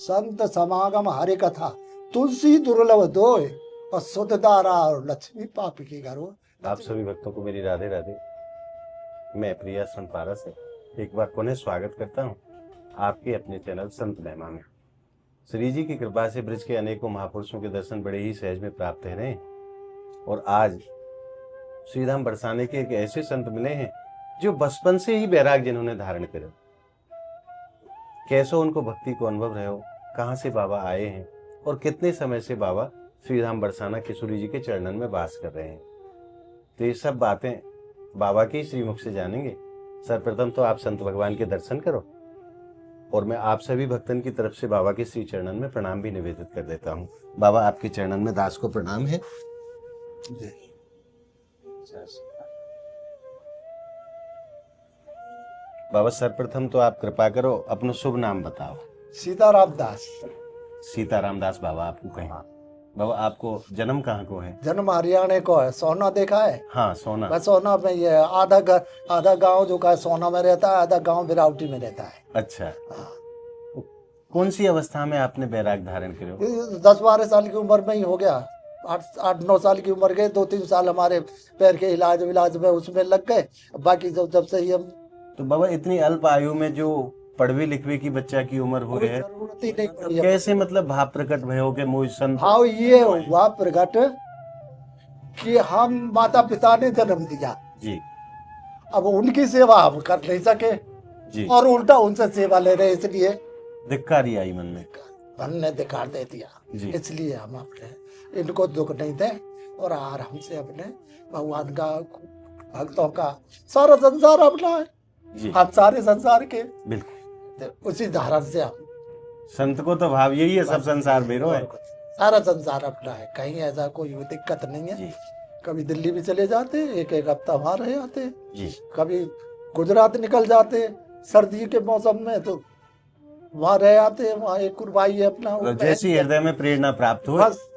संत समागम हरि कथा तुलसी दुर्लभ दोय और सुध दारा और लक्ष्मी पापी के घर हो। आप सभी भक्तों को मेरी राधे राधे। मैं प्रिया संत पारस से एक बार पुनः स्वागत करता हूँ आपके अपने चैनल संत महिमा में। श्री जी की कृपा से ब्रज के अनेकों महापुरुषों के दर्शन बड़े ही सहज में प्राप्त हो रहे हैं और आज श्रीधाम बरसाने के एक ऐसे संत मिले हैं जो बचपन से ही बैराग जिन्होंने धारण करे। कैसो उनको भक्ति को अनुभव रहे हो, कहाँ से बाबा आए हैं और कितने समय से बाबा श्रीधाम बरसाना किशोरी जी के चरणन में वास कर रहे हैं, तो ये सब बातें बाबा के श्रीमुख से जानेंगे। सर्वप्रथम तो आप संत भगवान के दर्शन करो और मैं आप सभी भक्तन की तरफ से बाबा के श्री चरणन में प्रणाम भी निवेदित कर देता हूँ। बाबा आपके चरणन में दास को प्रणाम है। बाबा सर्वप्रथम तो आप कृपा करो अपना शुभ नाम बताओ। सीताराम दास। सीताराम दास बाबा आपको कहें। बाबा आपको जन्म कहाँ को है? जन्म हरियाणा को है। सोना देखा है? हाँ सोना। मैं सोना में ये आधा गांव जो का सोना में रहता है, आधा गांव बिरावटी में रहता है। अच्छा हाँ। कौन सी अवस्था में आपने बैराग धारण करे? 10-12 साल की उम्र में ही हो गया। 8-9 साल की उम्र के 2-3 साल हमारे पैर के इलाज में उसमें लग गए। बाकी जब से ही हम। तो बाबा इतनी अल्प आयु में जो पढ़वे लिखवे की बच्चा की उम्र हो गई है, तो कैसे मतलब भाव प्रकट भय हो के मुझ संत? भाव ये हुआ प्रकट कि हम माता पिता ने जन्म दिया जी, अब उनकी सेवा हम कर नहीं सके जी, और उल्टा उनसे सेवा ले रहे, इसलिए धिक्कारी आई मन में। मन ने धिक्कार दे दिया जी। इसलिए हम अपने इनको दुख नहीं दे और आराम से अपने भगवान का भक्तों का सारा संसार अपना है जी। हम सारे संसार के बिल्कुल उसी धारण से हम संत को तो भाव यही है, सब संसार बेरो है, सारा संसार अपना है। कहीं ऐसा कोई दिक्कत नहीं है जी। कभी दिल्ली भी चले जाते, एक हफ्ता वहां रह आते जी। कभी गुजरात निकल जाते सर्दी के मौसम में, तो वहां रह आते। वहाँ एक कुर्बाई है अपना, तो जैसी हृदय में प्रेरणा प्राप्त हो बस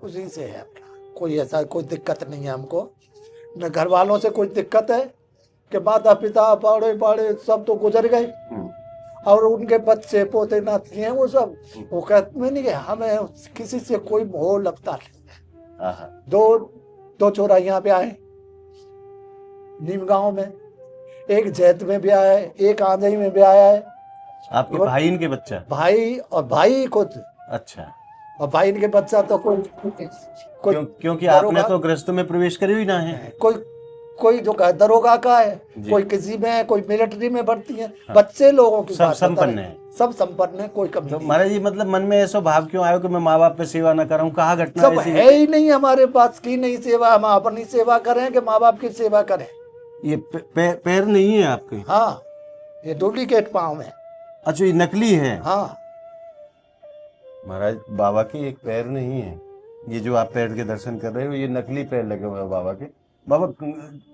उसी से है अपना। कोई ऐसा कोई दिक्कत नहीं है हमको, न घर वालों से कोई दिक्कत है कि माता पिता पाड़े पाड़े सब तो गुजर गए और उनके बच्चे पोते नाती हैं वो सब, वो कहते में नहीं कि हमें किसी से कोई मोह लगता नहीं। दो छोरा यहाँ पे आए नीम गांव में, एक जैत में भी आया है, एक आंधई में भी आया है। आपके भाई इनके बच्चा? भाई और भाई खुद। अच्छा। और भाई इनके बच्चा तो कोई क्योंकि आपने तो गृहस्थ में प्रवेश करे ही ना है। कोई जो का दरोगा का है, कोई किसी में है, कोई मिलिट्री में भर्ती है। हाँ। बच्चे लोगों की सब संपन्न है, सब संपन्न है, कोई कमी तो महाराज जी मतलब मन में ऐसा भाव क्यों आयो कि मैं माँ बाप पे सेवा न करूं? कहाँ घटना सब ऐसी है ही नहीं हमारे पास की नहीं सेवा, हम अपनी सेवा करें कि माँ बाप की सेवा करें। ये पैर नहीं है आपके? हाँ ये डुप्लीकेट पाँव है। अच्छा ये नकली है? हाँ महाराज बाबा के एक पैर नहीं है, ये जो आप पैर के दर्शन कर रहे हो ये नकली पैर लगे हुए हैं बाबा के। बाबा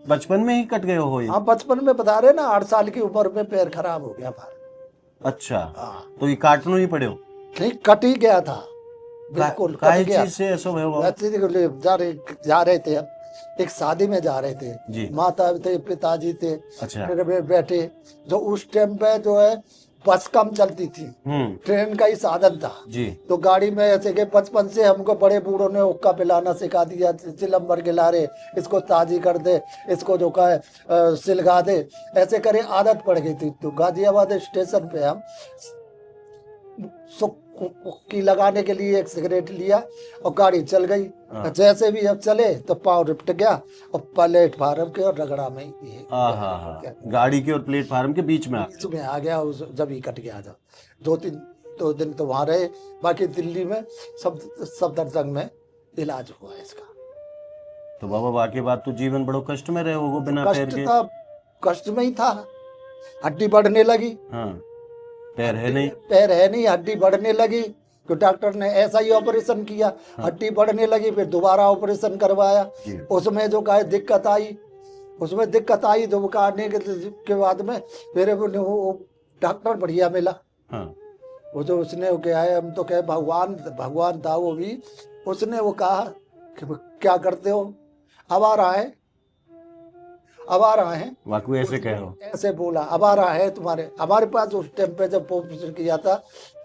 बचपन में ही कट गए हो ये? हाँ बचपन में बता रहे ना, 8 साल की उम्र में पैर खराब हो गया हमारा। अच्छा हाँ। तो ये काटना ही पड़े हो? नहीं कट ही गया था बिल्कुल, कट गया। चीज से ऐसा हुआ? जा रहे थे हम एक शादी में जा रहे थे जी। माता थे पिताजी थे। अच्छा। फिर बैठे जो उस टाइम पे जो है बस कम चलती थी, ट्रेन का ही साधन था जी। तो गाड़ी में ऐसे के बचपन से हमको बड़े बूढ़ों ने हुक्का पिलाना सिखा दिया, चिलम्बर गिला रहे, इसको ताजी कर दे, इसको जो का है सिलगा दे, ऐसे करे आदत पड़ गई थी। तो गाजियाबाद स्टेशन पे हम की लगाने के लिए एक सिगरेट लिया और गाड़ी चल गई। जैसे भी अब चले तो पाँव रिपट गया और प्लेटफार्म के और रगड़ा में गाड़ी के और प्लेटफार्म के बीच में आ गया, जब ही कट गया था। 2 दिन तो वहां रहे, बाकी दिल्ली में सफदरजंग में इलाज हुआ इसका। तो बाबा बाकी बात तो जीवन बड़ो कष्ट में रहे हो बिना पैर के? कष्ट में ही था, हड्डी बढ़ने लगी। हाँ पैर है नहीं, हड्डी बढ़ने लगी तो डॉक्टर ने ऐसा ही ऑपरेशन किया। हाँ। हड्डी बढ़ने लगी, फिर दोबारा ऑपरेशन करवाया। उसमें जो का दिक्कत आई तो काटने के बाद में फिर वो डॉक्टर बढ़िया मिला। हाँ। वो जो उसने वो क्या है, हम तो कहे भगवान था वो भी, उसने वो कहा कि क्या करते हो, अब आ रहा है वाकई ऐसे कह रहा हूँ, ऐसे बोला अब आ रहा है तुम्हारे। हमारे पास उस टाइम पे जब ऑपरेशन किया था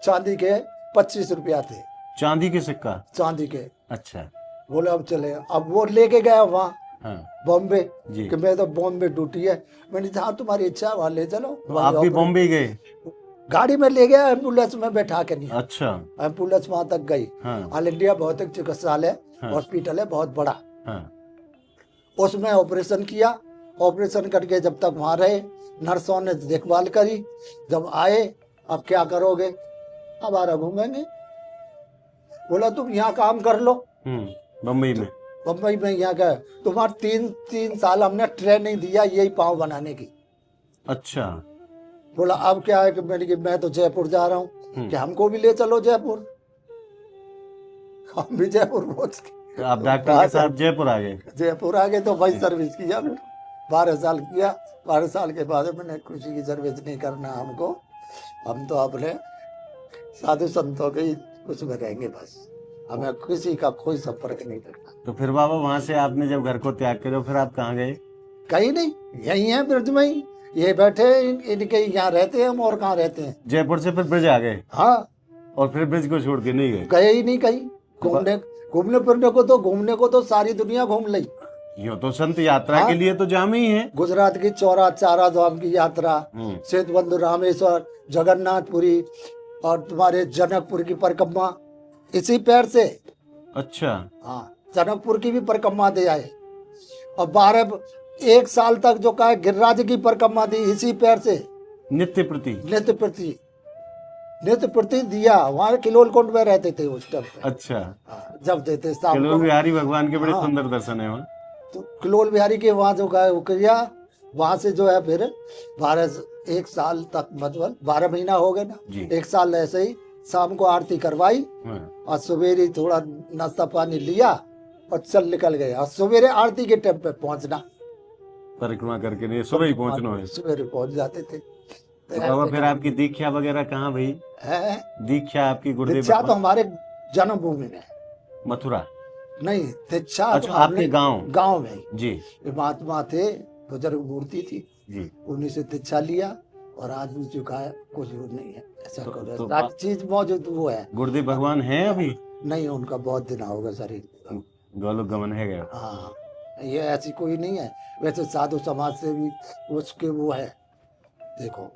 चांदी के 25 रुपया थे चांदी के सिक्का? चांदी के। अच्छा। बोले अब चले, अब वो लेके गया वहाँ हाँ बॉम्बे जी। कि मैं तो बॉम्बे ड्यूटी है। मैंने कहा हाँ तुम्हारी इच्छा है वहाँ ले चलो। तो आप भी बॉम्बे गए? गाड़ी में ले गया, एम्बुलेंस में बैठा के नहीं। अच्छा। एम्बुलेंस वहां तक गई। हाँ ऑल इंडिया भौतिक चिकित्सालय हाँ। हॉस्पिटल है बहुत बड़ा, हाँ उसमें ऑपरेशन किया। ऑपरेशन करके जब तक वहां रहे, नर्सों ने देखभाल करी। जब आए अब क्या करोगे, अब आरा घूमेंगे। बोला तुम यहाँ काम कर लो बम्बई में। बम्बई में। यहाँ का तुम्हारा 3 साल हमने ट्रेनिंग दिया यही पाँव बनाने की। अच्छा। बोला अब क्या है कि मैं तो जयपुर जा रहा हूँ, कि हमको भी ले चलो जयपुर। हम भी जयपुर पहुंच गए। तो आप डॉक्टर के साथ जयपुर आ गए? जयपुर आ गए तो भाई सर्विस किया, 12 साल किया। 12 साल के बाद मैंने किसी की सर्विस नहीं करना हमको, हम तो अपने साधु संतों के ही उसमें रहेंगे बस, हमें किसी का कोई संपर्क नहीं करना। तो फिर बाबा वहां से आपने जब घर को त्याग कर फिर आप कहाँ गए? कहीं नहीं, यही है ब्रज में ही, ये बैठे इनके यहाँ रहते हैं हम, और कहाँ रहते हैं। जयपुर से फिर ब्रज आ गए? हाँ। और फिर ब्रज को छोड़ के नहीं गए? गए ही नहीं कहीं घूमने फिरने को तो सारी दुनिया घूम ली। यो तो संत यात्रा हाँ? के लिए तो जाम ही है। गुजरात की 4 धाम की यात्रा, सेतुबंधु, रामेश्वर, जगन्नाथपुरी और तुम्हारे जनकपुर की परिक्रमा इसी पैर से। अच्छा। हाँ, जनकपुर की भी परिक्रमा दे आए। और 1 साल तक जो कहा गिरिराज की परिक्रमा दी इसी पैर से। नित्य प्रति नित्य प्रति दिया। वहाँ किलोल कुंड में रहते थे उस टाइम पे। अच्छा। जब देते शाम को। किलोल बिहारी भगवान के बड़े हाँ। सुंदर दर्शन है वहाँ। तो किलोल बिहारी के वहाँ जो गए वो किया, वहाँ से जो है फिर 1 साल तक, मतलब 12 महीना हो गए ना, 1 साल ऐसे ही शाम को आरती करवाई। और सवेरे थोड़ा नाश्ता पानी लिया और चल निकल गए। और सवेरे आरती के टाइम पे पहुंचना, परिक्रमा करके नहीं, सुबह ही पहुंचना है। सवेरे पहुंच जाते थे। तो बाबा फिर आपकी दीक्षा वगैरह कहाँ भाई? है दीक्षा आपकी गुरुदेव? दीक्षा तो हमारे जन्मभूमि में, मथुरा नहीं दीक्षा अच्छा तो आपके गांव में जी। महात्मा थे, बुजुर्ग मूर्ति थी जी, उन्हीं से दीक्षा लिया। और आज भी चुका है, कुछ वो नहीं है ऐसा तो चीज मौजूद वो है। गुरुदेव भगवान है अभी? नहीं, उनका बहुत दिन होगा शरीर गोलोक गमन है गया। हाँ, ये ऐसी कोई नहीं है। वैसे साधु समाज से भी उसके वो है, देखो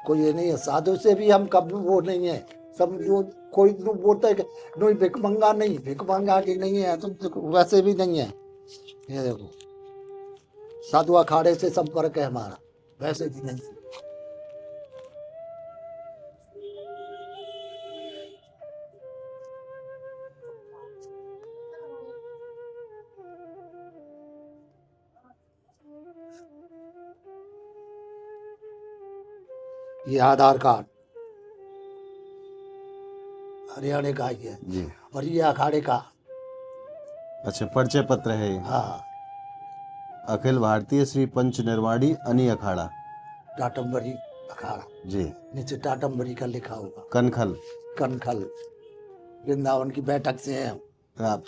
कोई ये नहीं है, साधु से भी हम कब वो नहीं है। सब जो कोई बोलता है कि नहीं भिकमंगा नहीं, भिकमंगा की नहीं है, तुम वैसे भी नहीं है। ये देखो साधु अखाड़े से संपर्क है हमारा, वैसे भी नहीं। ये आधार कार्ड हरियाणा का ही है जी। और ये अखाड़े का। अच्छा, परिचय पत्र है ये। हाँ, अखिल भारतीय श्री पंच निर्वाणी अनि अखाड़ा टाटम्बरी अखाड़ा जी। नीचे टाटम्बरी का लिखा होगा। कनखल वृंदावन की बैठक से है। आप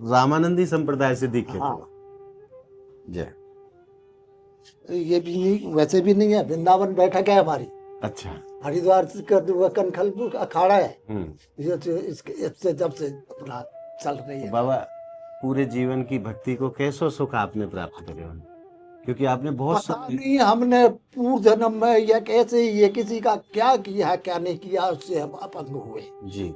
रामानंदी संप्रदाय से दीक्षित? हाँ। जय। ये भी नहीं, वैसे भी नहीं है, वृंदावन बैठक है हमारी। अच्छा। हरिद्वार का कनखल अखाड़ा है। ये इससे जब से अपना चल रही है। बाबा पूरे जीवन की भक्ति को कैसो सुख आपने प्राप्त करे? क्योंकि आपने बहुत नहीं, हमने पूर्व जन्म में या कैसे ये किसी का क्या किया है क्या नहीं किया, उससे हम अपंग हुए जी।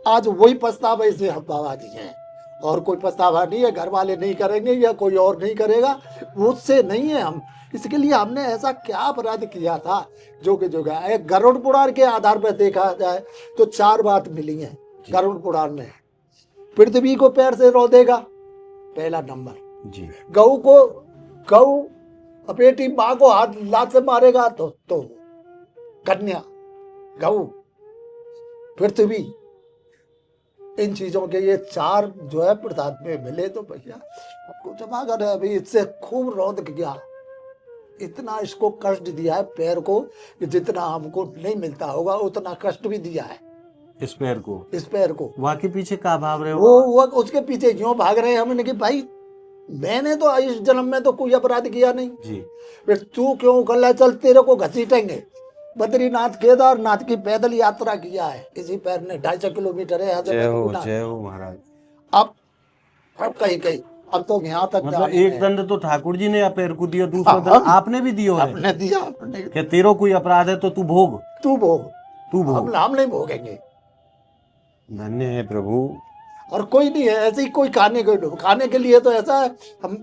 आज वही पछतावा से हम बाबा जी हैं, और कोई पछतावा नहीं है। घर वाले नहीं करेंगे या कोई और नहीं करेगा, उससे नहीं है हम। इसके लिए हमने ऐसा क्या अपराध किया था जो कि जो गया। गरुड़ पुराण के आधार पर देखा जाए तो 4 बात मिली है गरुड़ पुराण में। पृथ्वी को पैर से रो देगा, पहला नंबर जी। गऊ अपेटी माँ को हाथ लात से मारेगा तो कन्या, गऊ, पृथ्वी, इन चीजों के ये 4 जो है प्रसाद में मिले तो भैया आपको जमा कर है। अभी इससे खूब रौद गया, इतना इसको कष्ट दिया है पैर को कि जितना हमको नहीं मिलता होगा उतना कष्ट भी दिया है इस पैर को। वहाँ के पीछे का भाव रहे वो उसके पीछे क्यों भाग रहे हैं? हमने कि भाई मैंने तो इस जन्म में तो कोई अपराध किया नहीं जी, फिर तू क्यों कल्ला चल तेरे को घसीटेंगे। बद्रीनाथ केदारनाथ की पैदल यात्रा किया है इसी पैर ने, 250 किलोमीटर है। जय हो महाराज। अब कहीं कहीं अब तो यहाँ तक मतलब जाने एक में- दंड तो ठाकुर जी ने या पैर को दिया, दूसरा हाँ, दंड आपने भी दियो है आपने दिया, आपने कि तेरो कोई अपराध है तो तू भोग, तू भोग, तू भोग। हम नहीं भोगेंगे। धन्य है प्रभु। और कोई नहीं है ऐसे ही कोई खाने के लिए तो ऐसा है, हम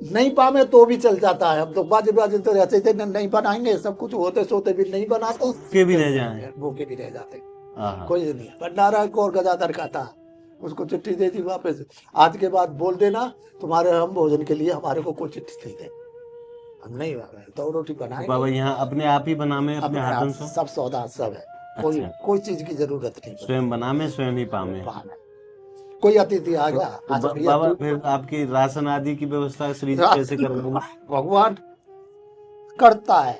नहीं पावे तो भी चल जाता है। हम तो बाजे तो ऐसे थे, नहीं बनाएंगे सब कुछ होते सोते भी नहीं बनाते, के भी रह जाए, भूखे भी रह जाते। हाँ। कोई नहीं। भंडारा को और गदाधर का था, उसको चिट्ठी दे दी वापस, आज के बाद बोल देना तुम्हारे हम भोजन के लिए हमारे को कोई चिट्ठी नहीं दे, हम नहीं तो रोटी बनाएंगे। बाबा यहाँ अपने आप ही बनामे अपने हाथों से, सब सौदा सब है, कोई अच्छा। कोई चीज की जरूरत नहीं। स्वयं बनामे स्वयं ही पामे। कोई अतिथि आ गया, तो आज भैया बाबा फिर आपकी राशन आदि की व्यवस्था श्री जी कैसे कर रहे हैं? भगवान करता है,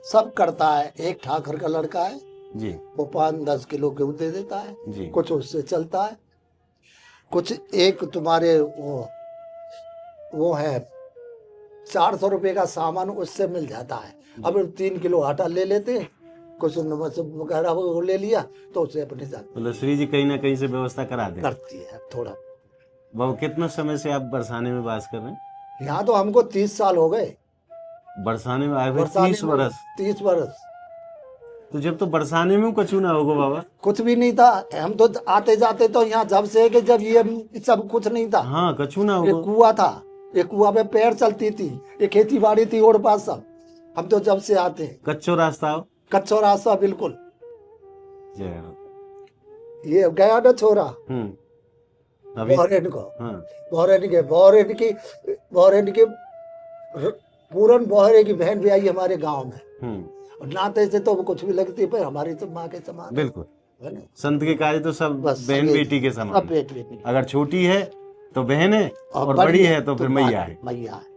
सब करता है। एक ठाकर का लड़का है जी वो 5-10 किलो गेहूं दे देता है, जी। कुछ उससे चलता है, कुछ एक तुम्हारे वो है 400 रुपए का सामान उससे मिल जाता है। अब 3 किलो आटा ले लेते हैं, कुछ नमक वगैरह वो ले लिया तो उससे अपने साथ मतलब श्री जी कहीं ना कहीं से व्यवस्था करा दे करती है थोड़ा। बाबा कितना समय से आप बरसाने में वास कर रहे हैं? यहाँ तो हमको 30 साल हो गए। बरसाने में आए हुए बरसाने 30 में वर्ष। 30 वर्ष। तो जब तो बरसाने में कछु ना होगा बाबा। कुछ भी नहीं था, हम तो आते जाते तो यहाँ जब से कि जब ये सब कुछ नहीं था। हाँ कछु ना एक होगा। कुआ था, एक कुआ पे पैर चलती थी, एक खेती बाड़ी थी और पास सब। हम तो जब से आते हैं कच्चो रास्ता हो। कच्चो रास्ता बिल्कुल। जय हो। ये गया ना छोरा अभी बहरेन को, हाँ बहरेन के पूरन बहरे की बहन भी आई हमारे गांव में। और नाते से तो वो कुछ भी लगती है पर हमारी तो माँ के समान बिल्कुल। है ना। संत के कार्य तो सब बस बहन सब बेटी के सब समान। बेटी अगर छोटी है तो बहन है और बड़ी है तो फिर मैया है। मैया है।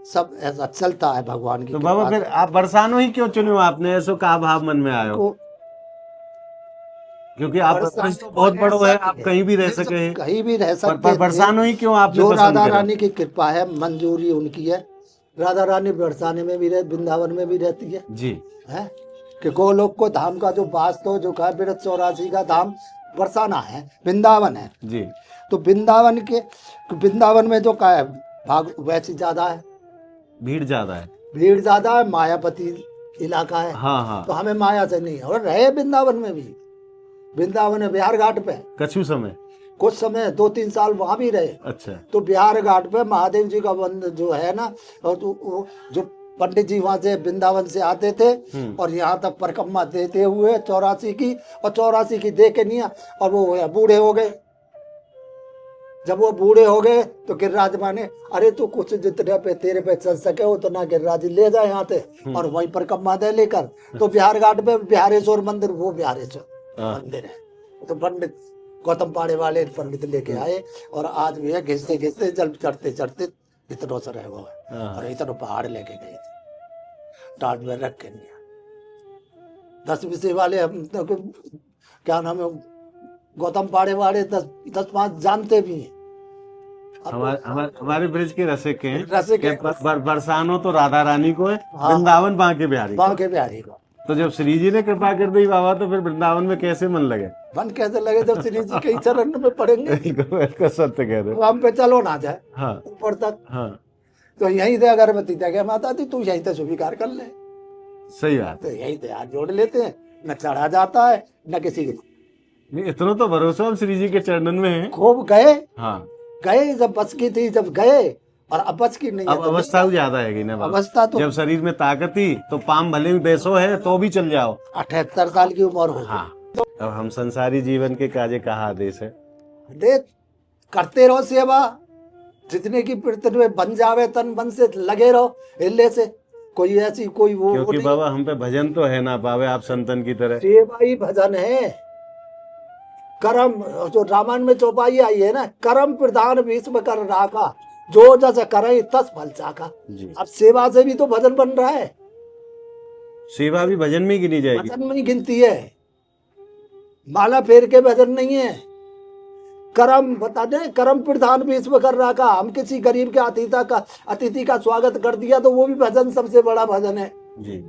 सब ऐसा चलता है भगवान की तो कृपा बाबा फिर आप बरसानो ही क्यों चुने आपने? ऐसो का भाव मन में आयो? को। क्योंकि आप बरसात तो बहुत बड़ो है, ऐसा आप भी कहीं भी रह नहीं सके हैं। कहीं भी रह सकते पर बरसानो ही क्यों आपने जो पसंद राधा करा? रानी की कृपा है, मंजूरी उनकी है। राधा रानी बरसाने में भी रह, वृंदावन में भी रहती है जी कि गोलोक को धाम का जो वास्तव जो का 84 का धाम बरसाना है, वृंदावन है जी। तो वृंदावन में जो का है भाग वैसे ज्यादा है, भीड़ ज्यादा है। भीड़ ज्यादा है, मायापति इलाका है। हाँ तो हमें माया से नहीं है। और रहे वृंदावन में भी, वृंदावन में बिहार घाट पे कछु समय। कुछ समय 2-3 साल वहां भी रहे। अच्छा। तो बिहार घाट पे महादेव जी का मंदिर जो है ना, और तो वो जो पंडित जी वहां से वृंदावन से आते थे और यहाँ तक परिक्रमा देते हुए 84 की, और 84 की दे के नहीं आ, और वो बूढ़े हो गए। जब वो बूढ़े हो गए तो गिरिराज माने अरे तू कुछ जितने पे तेरे पे चल सके उतना गिरिराज ले जाए यहाँ से और वहीं परिक्रमा दे लेकर। तो बिहार घाट पे बिहारेश्वर मंदिर, वो बिहारेश्वर मंदिर है। तो पंडित गौतम पाड़े वाले पंडित लेके आए और आज भी है, घिसते घिसते जल चढ़ते चढ़ते इतना सा रह हुआ है और इतना पहाड़ लेके गए थे, टाट में रख के नहीं। 10 विषय वाले हम तो क्या नाम है, गौतम पाड़े वाले 10-5 जानते भी हैं। हमारे ब्रिज के रसिक हैं। रसिक हैं। बरसानो तो राधा रानी को है, वृंदावन बांके बिहारी को। बांके बिहारी को। तो जब श्री जी ने कृपा कर दी बाबा तो फिर वृंदावन में कैसे मन लगे? मन कैसे लगे जब श्री जी के चरण में पड़ेंगे। बिल्कुल सत्य कह रहे हो। हम पे चलो ना जाए हाँ ऊपर तक। हाँ तो यहीं से अगरबत्ती तक माता दी तू यहीं से स्वीकार कर ले, सही बात। तो यहीं से हाथ जोड़ लेते हैं, न चढ़ा जाता है न किसी के। नहीं इतना तो भरोसा हम श्री जी के चरणन में है। खूब गए हाँ गए, जब बच की थी जब गए, और अब बच की नहीं है अब तो अवस्था भी ज्यादा है ना बाबा। अवस्था तो जब शरीर में ताकत थी तो पाम भले ही बैसो है तो भी चल जाओ। 78 साल की उम्र हो हाँ अब हम संसारी जीवन के काजे कहा आदेश है? दे करते रहो सेवा, जितने की पृथ्वी में बन जावे तन मन से लगे रहो, हिले से कोई ऐसी कोई वो क्योंकि नहीं। बाबा हम पे भजन तो है ना पावे आप संतन की तरह। सेवा ही भजन है। कर्म जो रामायण में चौपाई आई है ना, कर्म प्रधान विश्व कर राखा, जो जैसे करे तस फल चाखा। जी अब सेवा से भी तो भजन बन रहा है, सेवा भी भजन में गिनी जाएगी। भजन में ही गिनती है, माला फेर के भजन नहीं है। कर्म बता दें, कर्म प्रधान विश्व कर रखा। हम किसी गरीब के अतिथि का स्वागत कर दिया तो वो भी भजन सबसे बड़ा भजन है। जी।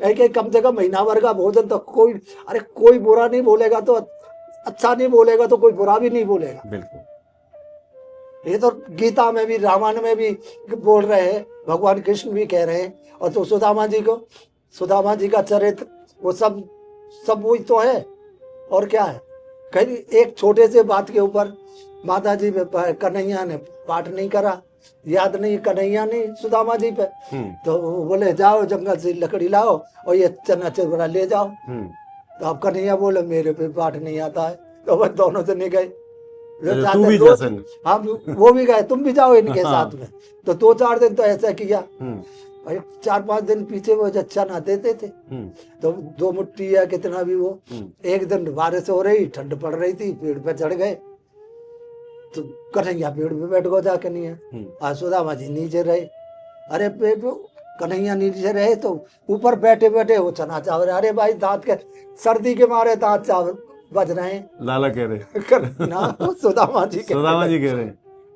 एक एक कम से कम महीना भर का भोजन तो कोई, अरे कोई बुरा नहीं बोलेगा तो अच्छा नहीं बोलेगा तो कोई बुरा भी नहीं बोलेगा। बिल्कुल। ये तो गीता में भी रामायण में भी बोल रहे हैं, भगवान कृष्ण भी कह रहे हैं। और तो सुदामा जी को, सुदामा जी का चरित्र वो सब सब वही तो है। और क्या है, कहीं एक छोटे से बात के ऊपर माता जी पे कन्हैया ने पाठ नहीं करा, याद नहीं कन्हैया नहीं सुदामा जी पे, तो वो बोले जाओ जंगल से लकड़ी लाओ और ये चना चरबरा ले जाओ। तो अब कन्हैया बोले मेरे पे पाठ नहीं आता है, तो वह दोनों जने गए। तू भी जा संग। हम वो भी गए, तुम भी जाओ इनके साथ में। तो 2-4 दिन तो ऐसा किया, और 4-5 दिन पीछे वो अच्छा ना देते थे, तो 2 मुट्ठी या कितना भी वो। एक दिन बारिश हो रही, ठंड पड़ रही थी, पेड़ पे चढ़ गए, तो कन्हैया पेड़ पे बैठ गो जाके नहीं है, आज सुदामा जी नीचे रहे। अरे पेड़ पे कन्हैया नीचे रहे तो ऊपर बैठे बैठे वो चना चावल, अरे भाई दांत के सर्दी के मारे दांत चावल बज रहे हैं। लाला कह रहे ना सुदामा जी कह रहे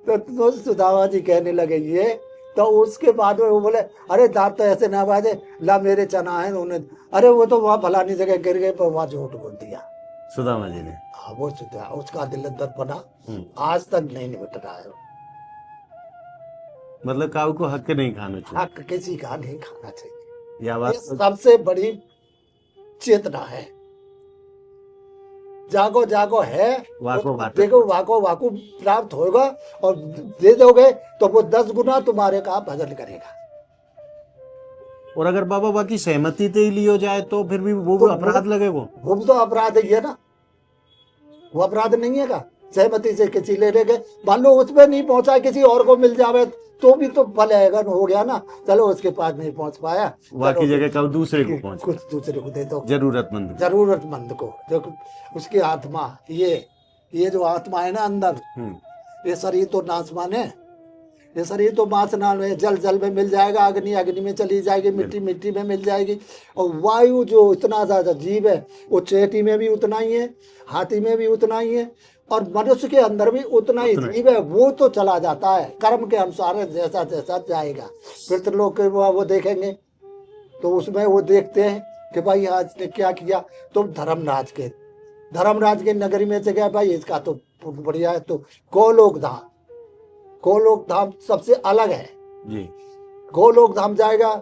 तो सुदामा जी कहने लगे ये। तो उसके बाद में वो बोले अरे दांत तो ऐसे ना बाजे, ला मेरे चना है उन्हें। अरे वो तो वहां फलानी जगह गिर गए, पर वहां झूठ बोल दिया सुदामा जी ने। हाँ वो उसका दिल दर्द बना, आज तक नहीं निपट रहा है। मतलब काऊ को हक नहीं खाना चाहिए, हक किसी का नहीं खाना चाहिए, यह बात ये सबसे बड़ी चेतना है। जागो जागो है, वाको देखो वाको वाको प्राप्त होगा, और दे दोगे तो वो 10 गुना तुम्हारे का भजन करेगा। और अगर बाबा बाकी सहमति से ही लियो जाए तो फिर भी वो तो अपराध लगे। वो तो अपराध ही है ना, वो अपराध नहीं है का सहमति से किसी ले गए, मान लो उसमें नहीं पहुंचा, किसी और को मिल जावे तो भी तो भले आएगा, हो गया ना, चलो उसके पास नहीं पहुंच पाया, बाकी जगह कब दूसरे को पहुंच, कुछ दूसरे को दे दो, जरूरतमंद को जो उसकी आत्मा, ये जो आत्मा है ना अंदर, ये शरीर तो नाशवान है, ये शरीर तो बांसनाल में, जल जल में मिल जाएगा, अग्नि अग्नि में चली जाएगी, मिट्टी मिट्टी में मिल जाएगी। और वायु जो इतना ज्यादा जीव है, वो चेटी में भी उतना ही है, हाथी में भी उतना ही है, और मनुष्य के अंदर भी उतना ही जीव है। वो तो चला जाता है कर्म के अनुसार, जैसा जैसा जाएगा। फिर लोग वो देखेंगे तो उसमें वो देखते हैं कि भाई आज ने क्या किया। तो धर्मराज के नगरी में से गया, भाई इसका तो बढ़िया है, तो गोलोक धाम सबसे अलग है जी। गोलोक धाम जाएगा,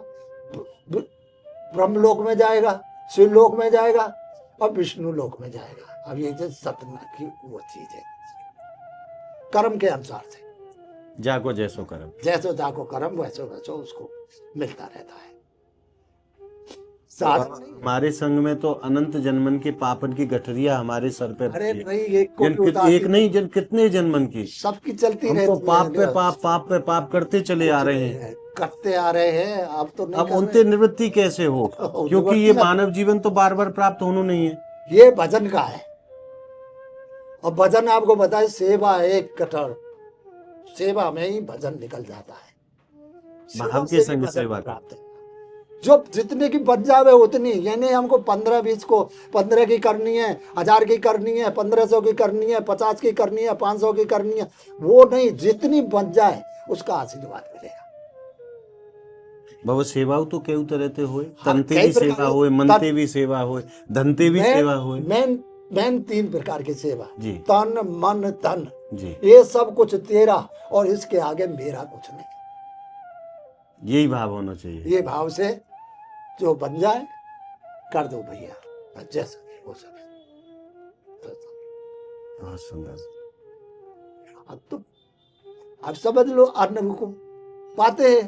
ब्रह्मलोक में जाएगा, शिवलोक में जाएगा और विष्णु लोक में जाएगा। अब ये जो सतना की वो चीज है, कर्म के अनुसार से, जाको जैसो कर्म, जैसो जाको कर्म वैसो वैसो उसको मिलता रहता है। हमारे संग में तो अनंत जन्मन के पापन की गठरिया हमारे सर पे, अरे नहीं एक नहीं जन कितने जन्मन की सबकी चलती रहती है। तो पाप पे पाप करते चले आ रहे हैं, अब तो नहीं। अब उनसे निवृत्ति कैसे हो, क्योंकि ये मानव जीवन तो बार बार प्राप्त होना नहीं है, ये भजन का है। और भजन आपको बताए सेवा है, एक कठोर सेवा में ही भजन निकल जाता है। भाव के संग सेवा प्राप्त है, जो जितने की बच जावे उतनी, यानी हमको 15-20 को 15 की करनी है, 1000 की करनी है, 1500 की करनी है, 50 की करनी है, 500 की करनी है, वो नहीं, जितनी बच जाए उसका आशीर्वाद मिलेगा। बाबा सेवा तो केउ तरह ते होए, तनते भी सेवा होए, मनते भी सेवा होए, धनते भी सेवा होए। मेन 3 प्रकार की सेवा जी, तन मन धन जी, ये सब कुछ तेरा और इसके आगे मेरा कुछ नहीं। यही भाव होना चाहिए। ये भाव से जो बन जाए कर दो भैया, जैसा हो सके। बहुत सुंदर। अब समझ लो, अन्न को पाते हैं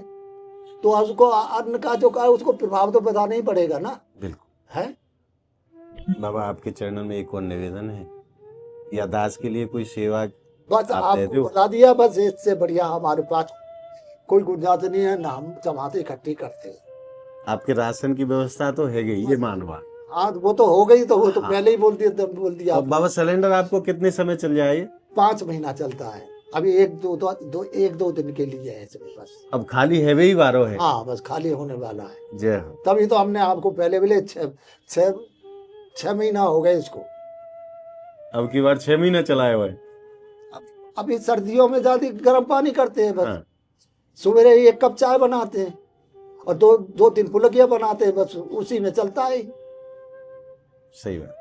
तो उसको अन्न का जो है उसको प्रभाव तो बताना ही पड़ेगा ना। बिल्कुल है बाबा, आपके चरणों में एक और निवेदन है, या दास के लिए कोई सेवा बस आपको बता दिया, बस इससे बढ़िया हमारे पास कोई गुंजाइश नहीं है ना, हम जमात इकट्ठी करते हैं। आपके राशन की व्यवस्था तो है गई, ये मानवा। हाँ वो तो हो गई, तो वो तो पहले ही बोल दिया। बाबा सिलेंडर आपको कितने समय चल जाए? 5 महीना चलता है, अभी 1-2 दिन के लिए है बस। अब खाली है भी वारो है? हाँ बस खाली होने वाला है। जय हो। तभी तो हमने आपको पहले बोले 6 महीना हो गए इसको, अब की बार 6 महीना चलाए हुए। अभी सर्दियों में ज्यादा गर्म पानी करते हैं, बस सुबह 1 कप चाय बनाते हैं और दो दो तीन फुलकियां बनाते हैं, बस उसी में चलता है। सही बात।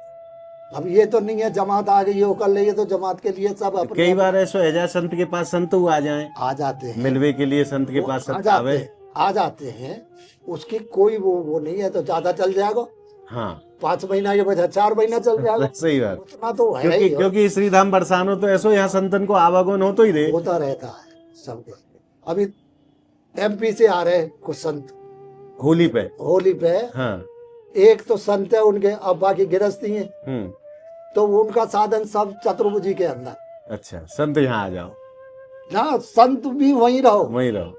अब ये तो नहीं है जमात आ गई हो कर ले, ये तो जमात के लिए सब अपने कई बार ऐसा है जा संत के पास संत वो आ जाए, आ जाते हैं, मिलवे के लिए संत के वो पास आ संत जाते आवे। हैं, आ जाते हैं। उसकी कोई वो नहीं है, तो ज्यादा चल जाएगा, हाँ 5 महीना के बजाय 4 महीना चल जाएगा। सही बात। उतना तो है क्योंकि ही हो, क्योंकि श्रीधाम बरसानो तो ऐसो यहाँ संतन को आवागमन हो तो ही रहे। होता रहता है सबके। अभी MP से आ रहे हैं कुछ संत होली पे। होली पे। हाँ। एक तो संत है उनके, अब बाकी गृहस्थी है, तो उनका साधन सब चतुर्भुजी के अंदर। अच्छा, संत यहाँ आ जाओ ना, संत भी वहीं रहो, वहीं रहो।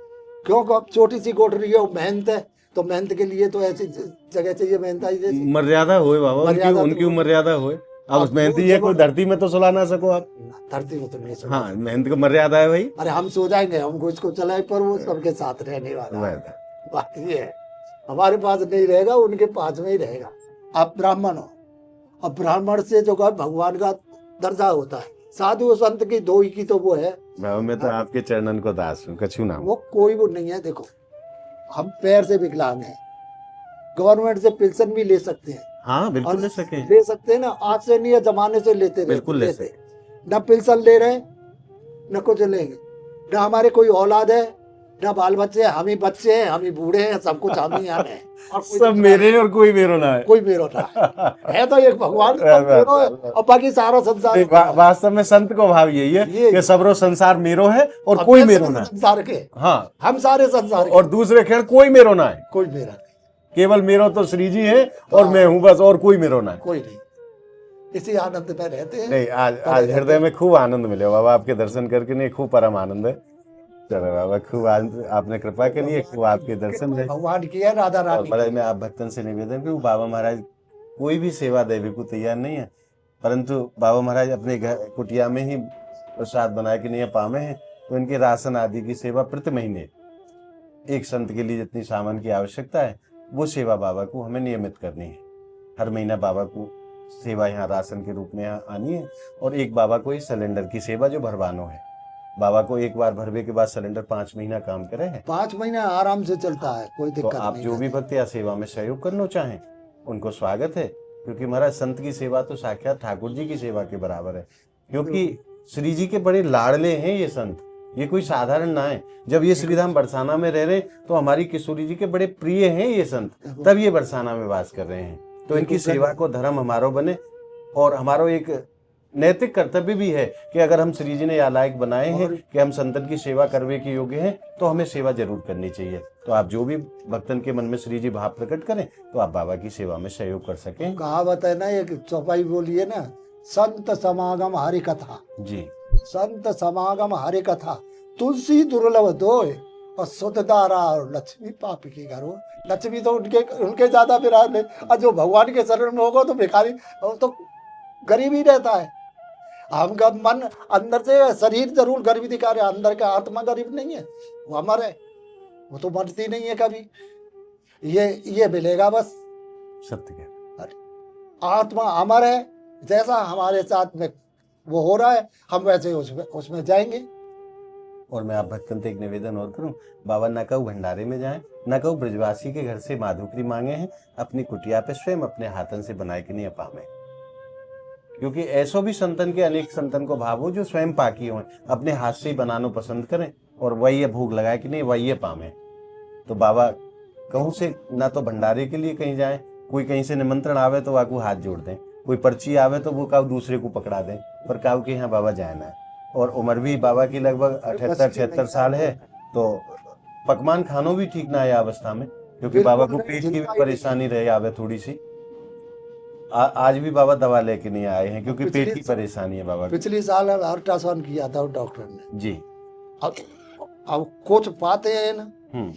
क्योंकि अब छोटी सी कोठरी है, मेहनत है, तो मेहनत के लिए तो ऐसी जगह चाहिए, मेहनताई जैसी मर्यादा होए बाबा, उनकी मर्यादा तो उनकी हो। मर्यादा होए। अब अब मेहनती जो है, कोई धरती में तो सुला ना सको आप। धरती में तो नहीं सो। हाँ, मेहनत की मर्यादा है भाई। अरे हम सो जाएंगे, हमको इसको चलाए, पर वो सबके साथ रहने वाला है। वह बात ये है, हमारे पास नहीं रहेगा, उनके पास में ही रहेगा। आप ब्राह्मण हो, अब ब्राह्मण से जो का भगवान का दर्जा होता है, साधु संत की दो ही की तो वो है। बाबा मैं तो आपके चरणन को दास हूँ, कछु नाम। वो कोई वो नहीं है। देखो हम पैर से विकलांग हैं, गवर्नमेंट से पेंशन भी ले सकते हैं। हाँ बिल्कुल और ले सके। ले सकते हैं ना, आज से नहीं है, जमाने से लेते बिल्कुल ले लेते। न पेंशन ले रहे, न कुछ लेंगे, न हमारे कोई औलाद है, न बाल बच्चे, हम ही बच्चे हैं, हम ही बूढ़े हैं, सब कुछ हम ही हैं, और कोई सब मेरे हैं और कोई मेरो ना है। कोई मेरो ना है तो एक भगवान सब मेरो है, और बाकी सारा संसार वास्तव में संत को भाव यही है ये कि सबरो संसार मेरो है और कोई मेरो ना है। संसार के, हाँ, हम सारे संसार के, और दूसरे खेल कोई मेरो ना है। कोई मेरा नहीं, केवल मेरो तो श्री जी है और मैं हूँ बस, और कोई मेरो ना है। कोई नहीं। इसी आनंद में रहते हैं। नहीं, आज हृदय में खूब आनंद मिले बाबा, आपके दर्शन करके। नहीं, खूब परम आनंद है। चलो बाबा, खूब आपने कृपा के लिए, खूब आपके दर्शन रहे। भगवान की है, राधा और रानी बड़ा मैं आप भक्तन से निवेदन करूँ, बाबा महाराज कोई भी सेवा देवी को तैयार नहीं है, परंतु बाबा महाराज अपने घर कुटिया में ही प्रसाद बनाए के नहीं पावे हैं, तो इनके राशन आदि की सेवा प्रति महीने एक संत के लिए जितनी सामान की आवश्यकता है, वो सेवा बाबा को हमें नियमित करनी है। हर महीना बाबा को सेवा यहाँ राशन के रूप में यहाँ आनी है, और एक बाबा को इस सिलेंडर की सेवा जो भरवानो है। बाबा को एक बार भरवे के बाद सिलेंडर 5 महीना काम करे है। 5 महीने आराम से चलता है, कोई तो दिक्कत आप नहीं जो है। भी भक्त या सेवा में सहयोग करना चाहें, उनको स्वागत है, क्योंकि महाराज संत की सेवा तो साक्षात ठाकुर जी की सेवा के बराबर है। क्योंकि श्री जी के बड़े लाडले हैं ये संत, ये कोई साधारण ना है। जब ये श्रीधाम बरसाना में रह रहे तो हमारी किशोरी जी के बड़े प्रिय हैं ये संत, तब ये बरसाना में वास कर रहे हैं। तो इनकी सेवा को धर्म हमारो बने, और हमारो एक नैतिक कर्तव्य भी है कि अगर हम श्री जी ने या लायक बनाए हैं कि हम संतन की सेवा करने के योग्य हैं, तो हमें सेवा जरूर करनी चाहिए। तो आप जो भी भक्तन के मन में श्री जी भाव प्रकट करें, तो आप बाबा की सेवा में सहयोग कर सकें। कहावत है ना, एक चौपाई बोलिए ना, संत समागम हरि कथा जी, संत समागम हरि कथा, तुलसी दुर्लभ दोय, और सुतदारा और लक्ष्मी पापी के घर हो। लक्ष्मी तो उनके ज्यादा विराज है, और जो भगवान के शरण में होगा तो भिखारी, तो गरीब ही रहता है। हमका मन अंदर से, शरीर जरूर गरीब दिखा रहे, अंदर का आत्मा गरीब नहीं है, वो अमर है, वो तो मरती नहीं है कभी। ये मिलेगा बस, सत्य है। आत्मा अमर है। जैसा हमारे साथ में वो हो रहा है, हम वैसे उसमें जाएंगे। और मैं आप भक्तन से एक निवेदन और करूं, बाबा न कहू भंडारे में जाएं, न कहू ब्रजवासी के घर से माधुकरी मांगे हैं, अपनी कुटिया पे स्वयं अपने हाथन से बनाए के नहीं पावे। क्योंकि ऐसो भी संतन के अनेक संतन को भाव हो जो स्वयं पाकी हो, अपने हाथ से ही बनाना पसंद करें, और वही ये भूख लगाए कि नहीं वही ये पावे। तो बाबा कहूँ से ना तो भंडारे के लिए कहीं जाए, कोई कहीं से निमंत्रण आवे तो वाकू हाथ जोड़ दें, कोई पर्ची आवे तो वो काऊ दूसरे को पकड़ा दें, पर काऊ के यहाँ बाबा जाए ना। और उम्र भी बाबा की लगभग 78-76 साल है, तो पकवान खानो भी ठीक ना है अवस्था में, क्योंकि बाबा को पेट की भी परेशानी रहे आवे थोड़ी सी। आज भी बाबा दवा लेके नहीं आए हैं, क्योंकि पेट की परेशानी है बाबा। पिछले साल अल्ट्रासाउंड किया था डॉक्टर ने जी। अब कुछ पाते हैं ना,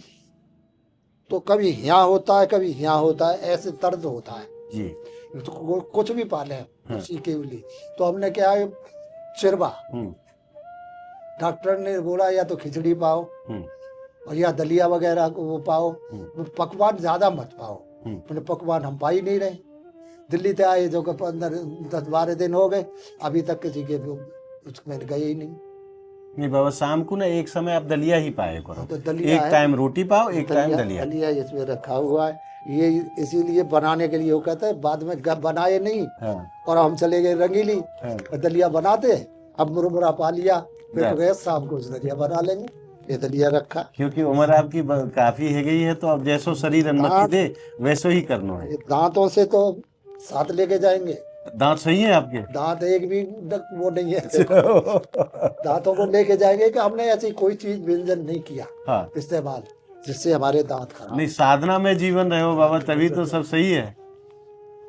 तो कभी यहाँ होता है, कभी यहाँ होता है, ऐसे दर्द होता है जी। तो कुछ भी पाले उसी के लिए। तो हमने क्या है, चिरवा, डॉक्टर ने बोला या तो खिचड़ी पाओ और या दलिया वगैरह को वो पाओ, वो पकवान ज्यादा मत पाओ। मैंने पकवान हम पा ही नहीं रहे। दिल्ली से आए जो 15-10-12 दिन हो गए, अभी तक किसी के उसमें गए ही नहीं। नहीं बाबा, शाम को ना एक समय आप दलिया ही पाए करो, तो दलिया एक है, टाइम रोटी पाओ, एक टाइम दलिया दलिया। दलिया इसमें रखा हुआ है, ये इसीलिए बनाने के लिए वो कहता है, बाद में बनाए नहीं हाँ और हम चले गए रंगीली, हाँ। और दलिया बनाते, अब मुरमुरा पा लिया, फिर बस। गए शाम को दलिया बना लेंगे, ये दलिया रखा। क्योंकि उम्र आपकी काफी है गई है, तो अब जैसो शरीर अनुमति दे वैसो ही करना है। ये दांतों से तो साथ लेके जाएंगे, दांत सही है आपके? दांत एक भी वो नहीं है, दांतों को लेके जाएंगे कि हमने ऐसी कोई चीज व्यंजन नहीं किया हाँ। इस्तेमाल जिससे हमारे दांत खराब। नहीं, साधना में जीवन रहे हो बाबा, तभी तो सब सही है।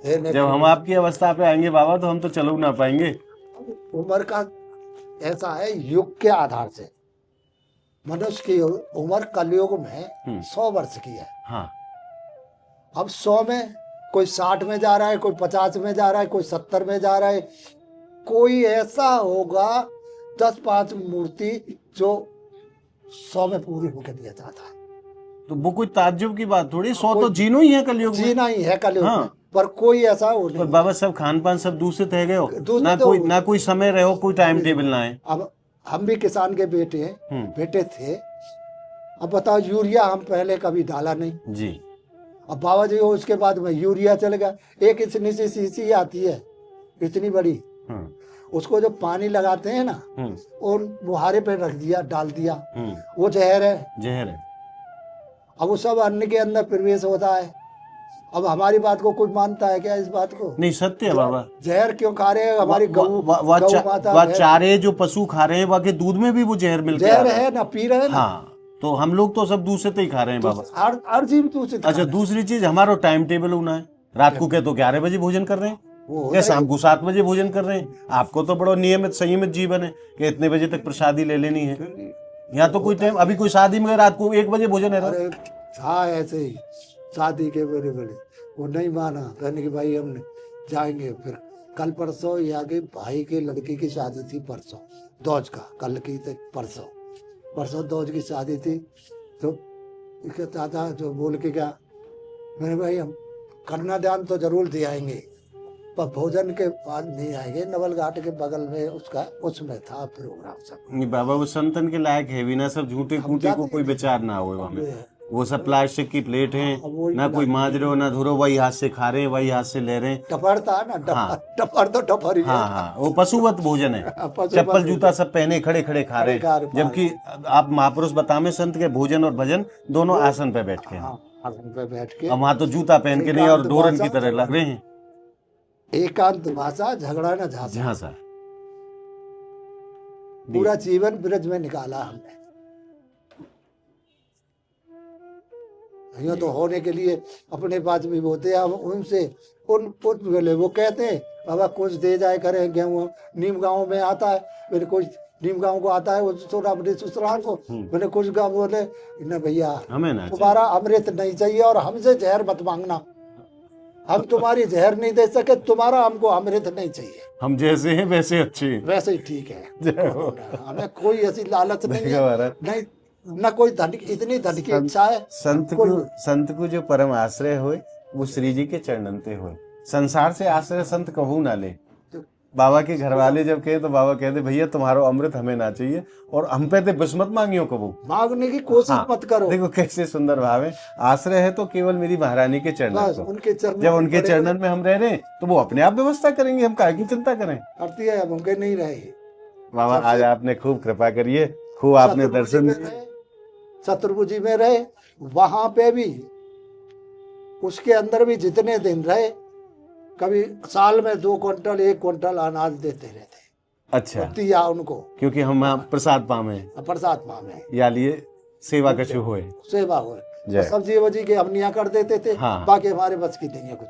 जब हम आपकी अवस्था पे आएंगे बाबा, तो हम तो चलो ना पाएंगे। उम्र का ऐसा है, युग के आधार से मनुष्य की उम्र कलयुग में 100 वर्ष की है। हाँ। अब 100 में कोई 60 में जा रहा है, कोई 50 में जा रहा है, कोई 70 में जा रहा है, कोई ऐसा होगा 10-5 मूर्ति जो 100 में पूरी होकर दिया जाता है। तो वो कोई ताज्जुब की बात थोड़ी, 100 तो जीनो ही है कलयुग में। जीना ही है कलयुग हाँ। में, पर कोई ऐसा हो पर नहीं। बाबा सब खान पान सब दूषित है गए हो, दूषित ना तो- ना कोई समय रहो, कोई टाइम टेबल ना है। अब हम भी किसान के बेटे थे। अब बताओ, यूरिया हम पहले कभी डाला नहीं जी। अब बाबा जी उसके बाद में यूरिया चल गया, एक इतनी सी शीशी आती है, इतनी बड़ी, उसको जो पानी लगाते हैं ना, और बुहारे पे रख दिया, डाल दिया, वो जहर है। जहर है। अब वो सब अन्न के अंदर प्रवेश होता है। अब हमारी बात को कोई मानता है क्या? इस बात को नहीं, सत्य है बाबा। जहर क्यों खा रहे हैं? हमारी गौ माता वह चारे जो पशु खा रहे हैं, वह के दूध में भी वो जहर मिल जहर है ना, पी रहे हैं ना। हाँ, तो हम लोग तो सब दूसरे ही खा रहे हैं बाबा। हर जीव दूषित। अच्छा, दूसरी चीज, हमारा टाइम टेबल होना है। रात को क्या तो 11 बजे भोजन कर रहे हैं, या शाम को 7 बजे भोजन कर रहे हैं। आपको तो बड़ा नियमित संयमित जीवन है कि इतने बजे तक प्रसादी ले लेनी है। यहाँ तो कोई टाइम, अभी कोई शादी में रात को 1 बजे भोजन है। अरे था ऐसे ही, शादी के बड़े वो नहीं माना, कहने की भाई हम जाएंगे। फिर कल परसों यहाँ के भाई के लड़की की शादी थी, परसों दौज का, कल की तो परसों दौज की शादी थी। तो कहता था, जो बोल के क्या, मेरे भाई हम कन्यादान तो जरूर दे आएंगे, पर भोजन के बाद नहीं आएंगे। नवल घाट के बगल में उसका उसमें था प्रोग्राम सब। नहीं बाबा, वो संतन के लायक है भी ना, सब झूठे कूटे को कोई विचार ना हो वहाँ में। वो सब प्लास्टिक की प्लेट है, ना कोई मांज रहे हो ना धो रहे हो, वही हाथ से खा रहे हैं, वही हाथ से ले रहे हैं। टफर था ना, हाँ। टफर तो टफर ही है। हाँ हाँ, वो पशुवत भोजन है। चप्पल जूता सब पहने खड़े खड़े खा रहे हैं, जबकि आप महापुरुष बतावे संत के भोजन और भजन दोनों आसन पे बैठ के हैं। आसन पे बैठ के, अब वहाँ तो जूता पहन के नहीं और डोरन की तरह लग रहे हैं। एकांत भाषा, झगड़ा ना झांसा। झांसा। पूरा जीवन ब्रज में निकाला हमने। तो होने के लिए अपने पास भी होते हैं, हम उनसे उन बोले, वो कहते हैं बाबा कुछ दे जाए करें। गेहूँ नीम गांव में आता है, मेरे कुछ नीम गांव को आता है, वो छोटा अपने ससुराल को, मैंने कुछ गाँव बोले, न भैया हमें ना तुम्हारा अमृत नहीं चाहिए और हमसे जहर मत मांगना, हम तुम्हारी जहर नहीं दे सके, तुम्हारा हमको अमृत नहीं चाहिए। हम जैसे हैं वैसे अच्छे, वैसे ही ठीक है। हमें कोई ऐसी लालच नहीं है, नहीं न कोई धन, इतनी धन की इच्छा है। संत को जो परम आश्रय होए वो श्री जी के चरणन पे होए। संसार से आश्रय संत कहू ना ले। बाबा के घर वाले जब कहे तो बाबा कहते भैया तुम्हारा अमृत हमें ना चाहिए, और हम पे तो बिस्मत मांगियो कबू, मांगने की कोशिश मत करो। देखो कैसे सुंदर भाव है। आश्रय है तो केवल मेरी महारानी के चरणन को। उनके चरणन, जब उनके चरणन में हम रह रहे हैं तो वो अपने आप व्यवस्था करेंगे, हम काहे की चिंता करें। करती है, अब उनके नहीं रहे। बाबा आज आपने खूब कृपा करिए, खूब आपने दर्शन, शत्रुभुजी में रहे, वहां पे भी उसके अंदर भी जितने दिन रहे, कभी साल में 2 क्विंटल 1 क्विंटल अनाज देते रहते। अच्छा, दिया उनको, क्योंकि हम प्रसाद पावे, प्रसाद पावे, या लिए सेवा कछु होए, सेवा होए। सब्जी वब्जी के हमनिया कर देते थे। हाँ। बाकी हमारे बस की नहीं है कुछ।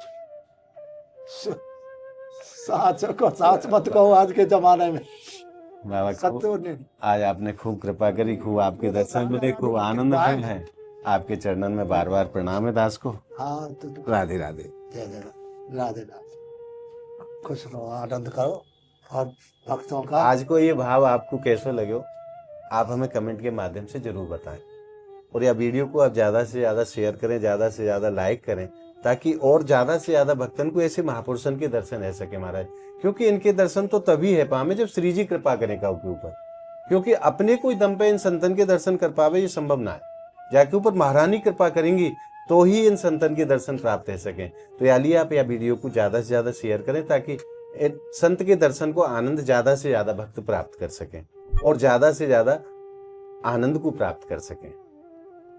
साच मत कहो आज के जमाने में। बाबा आज आपने खूब कृपा करी, खूब आपके दर्शन मिले, खूब आनंद है। आपके चरणन में बार बार प्रणाम है दास को। हाँ, राधे राधे। राधे राधे। खुश रहो, आनंद करो। और भक्तों का आज को ये भाव आपको कैसे लगे, आप हमें कमेंट के माध्यम से जरूर बताएं, और यह वीडियो को आप ज्यादा से ज्यादा शेयर करें, ज्यादा से ज्यादा लाइक करें, ताकि और ज्यादा से ज्यादा भक्तन को ऐसे महापुरुषन के दर्शन रह सके महाराज। क्योंकि इनके दर्शन तो तभी है पामे जब श्री जी कृपा करें का ऊपर। क्योंकि अपने कोई दम पे इन संतन के दर्शन कर पावे ये संभव ना है। जाके ऊपर महारानी कृपा करेंगी तो ही इन संतन के दर्शन प्राप्त हो सकें। तो याली आप या वीडियो को ज्यादा से ज्यादा शेयर करें ताकि संत के दर्शन को आनंद ज्यादा से ज्यादा भक्त प्राप्त कर सकें और ज्यादा से ज्यादा आनंद को प्राप्त कर सकें।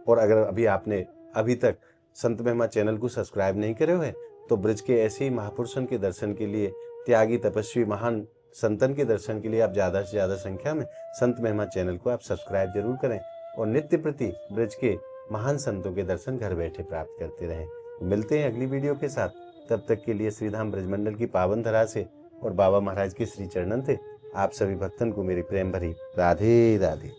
और अगर आपने अभी तक संत महिमा चैनल को सब्सक्राइब नहीं करे हुए तो ब्रज के ऐसे ही महापुरुषों के दर्शन के लिए, त्यागी तपस्वी महान संतन के दर्शन के लिए आप ज्यादा से ज्यादा संख्या में संत महिमा चैनल को आप सब्सक्राइब जरूर करें और नित्य प्रति ब्रज के महान संतों के दर्शन घर बैठे प्राप्त करते रहें। मिलते हैं अगली वीडियो के साथ, तब तक के लिए श्रीधाम ब्रजमंडल की पावन धरा से और बाबा महाराज के श्री चरणन थे आप सभी भक्तन को मेरी प्रेम भरी राधे राधे।